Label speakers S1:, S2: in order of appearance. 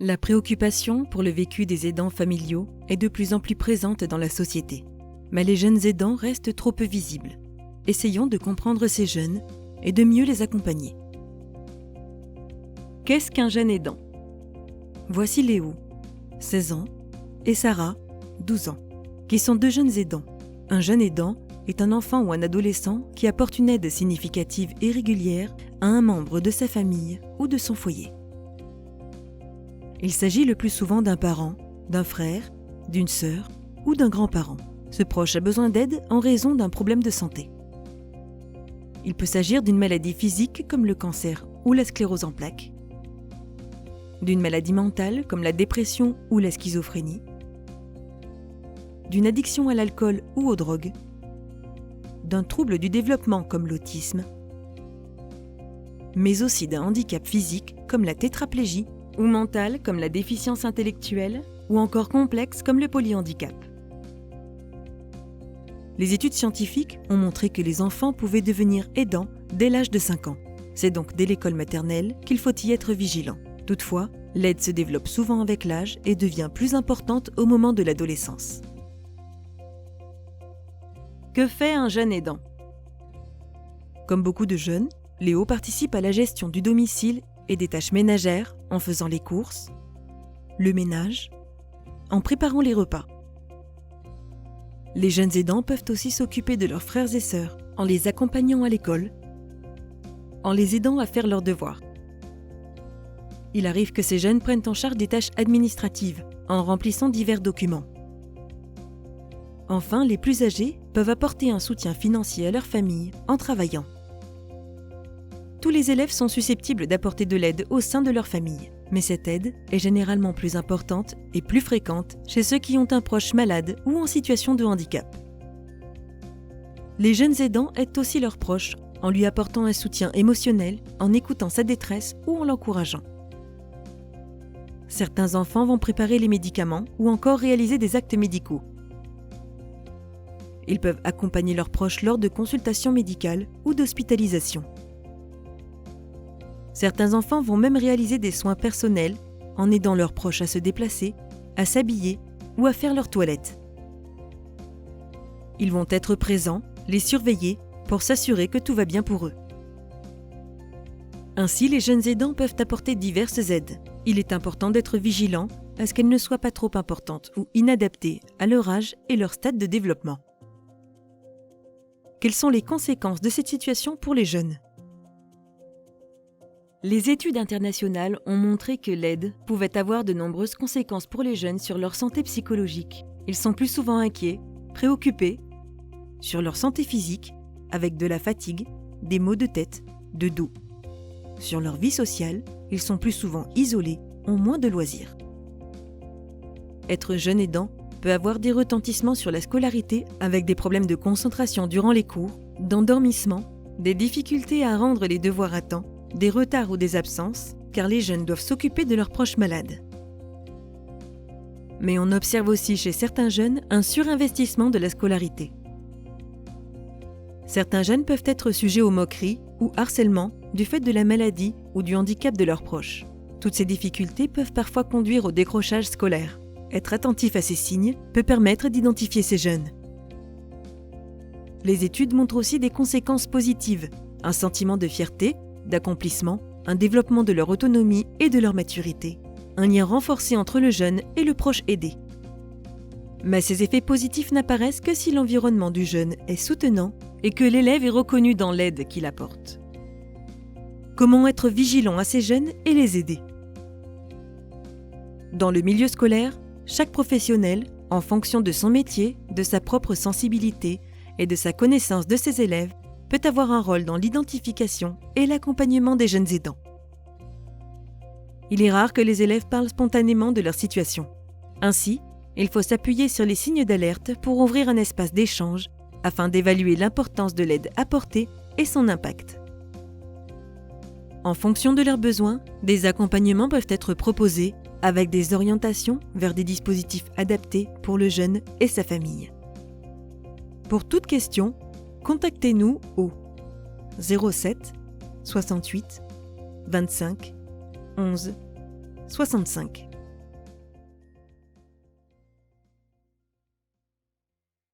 S1: La préoccupation pour le vécu des aidants familiaux est de plus en plus présente dans la société. Mais les jeunes aidants restent trop peu visibles. Essayons de comprendre ces jeunes et de mieux les accompagner. Qu'est-ce qu'un jeune aidant ? Voici Léo, 16 ans, et Sarah, 12 ans, qui sont deux jeunes aidants. Un jeune aidant est un enfant ou un adolescent qui apporte une aide significative et régulière à un membre de sa famille ou de son foyer. Il s'agit le plus souvent d'un parent, d'un frère, d'une sœur ou d'un grand-parent. Ce proche a besoin d'aide en raison d'un problème de santé. Il peut s'agir d'une maladie physique comme le cancer ou la sclérose en plaques, d'une maladie mentale comme la dépression ou la schizophrénie, d'une addiction à l'alcool ou aux drogues, d'un trouble du développement comme l'autisme, mais aussi d'un handicap physique comme la tétraplégie ou mental comme la déficience intellectuelle ou encore complexe comme le polyhandicap. Les études scientifiques ont montré que les enfants pouvaient devenir aidants dès l'âge de 5 ans. C'est donc dès l'école maternelle qu'il faut y être vigilant. Toutefois, l'aide se développe souvent avec l'âge et devient plus importante au moment de l'adolescence. Que fait un jeune aidant ? Comme beaucoup de jeunes, Léo participe à la gestion du domicile et des tâches ménagères en faisant les courses, le ménage, en préparant les repas. Les jeunes aidants peuvent aussi s'occuper de leurs frères et sœurs en les accompagnant à l'école, en les aidant à faire leurs devoirs. Il arrive que ces jeunes prennent en charge des tâches administratives en remplissant divers documents. Enfin, les plus âgés peuvent apporter un soutien financier à leur famille en travaillant. Tous les élèves sont susceptibles d'apporter de l'aide au sein de leur famille, mais cette aide est généralement plus importante et plus fréquente chez ceux qui ont un proche malade ou en situation de handicap. Les jeunes aidants aident aussi leurs proches en lui apportant un soutien émotionnel, en écoutant sa détresse ou en l'encourageant. Certains enfants vont préparer les médicaments ou encore réaliser des actes médicaux. Ils peuvent accompagner leurs proches lors de consultations médicales ou d'hospitalisation. Certains enfants vont même réaliser des soins personnels en aidant leurs proches à se déplacer, à s'habiller ou à faire leur toilette. Ils vont être présents, les surveiller pour s'assurer que tout va bien pour eux. Ainsi, les jeunes aidants peuvent apporter diverses aides. Il est important d'être vigilant à ce qu'elles ne soient pas trop importantes ou inadaptées à leur âge et leur stade de développement. Quelles sont les conséquences de cette situation pour les jeunes ? Les études internationales ont montré que l'aide pouvait avoir de nombreuses conséquences pour les jeunes sur leur santé psychologique. Ils sont plus souvent inquiets, préoccupés, sur leur santé physique, avec de la fatigue, des maux de tête, de dos. Sur leur vie sociale, ils sont plus souvent isolés, ont moins de loisirs. Être jeune aidant peut avoir des retentissements sur la scolarité avec des problèmes de concentration durant les cours, d'endormissement, des difficultés à rendre les devoirs à temps, des retards ou des absences, car les jeunes doivent s'occuper de leurs proches malades. Mais on observe aussi chez certains jeunes un surinvestissement de la scolarité. Certains jeunes peuvent être sujets aux moqueries ou harcèlement du fait de la maladie ou du handicap de leurs proches. Toutes ces difficultés peuvent parfois conduire au décrochage scolaire. Être attentif à ces signes peut permettre d'identifier ces jeunes. Les études montrent aussi des conséquences positives, un sentiment de fierté, d'accomplissement, un développement de leur autonomie et de leur maturité, un lien renforcé entre le jeune et le proche aidé. Mais ces effets positifs n'apparaissent que si l'environnement du jeune est soutenant et que l'élève est reconnu dans l'aide qu'il apporte. Comment être vigilant à ces jeunes et les aider ? Dans le milieu scolaire, chaque professionnel, en fonction de son métier, de sa propre sensibilité et de sa connaissance de ses élèves, peut avoir un rôle dans l'identification et l'accompagnement des jeunes aidants. Il est rare que les élèves parlent spontanément de leur situation. Ainsi, il faut s'appuyer sur les signes d'alerte pour ouvrir un espace d'échange afin d'évaluer l'importance de l'aide apportée et son impact. En fonction de leurs besoins, des accompagnements peuvent être proposés avec des orientations vers des dispositifs adaptés pour le jeune et sa famille. Pour toute question, contactez-nous au 07 68 25 11 65.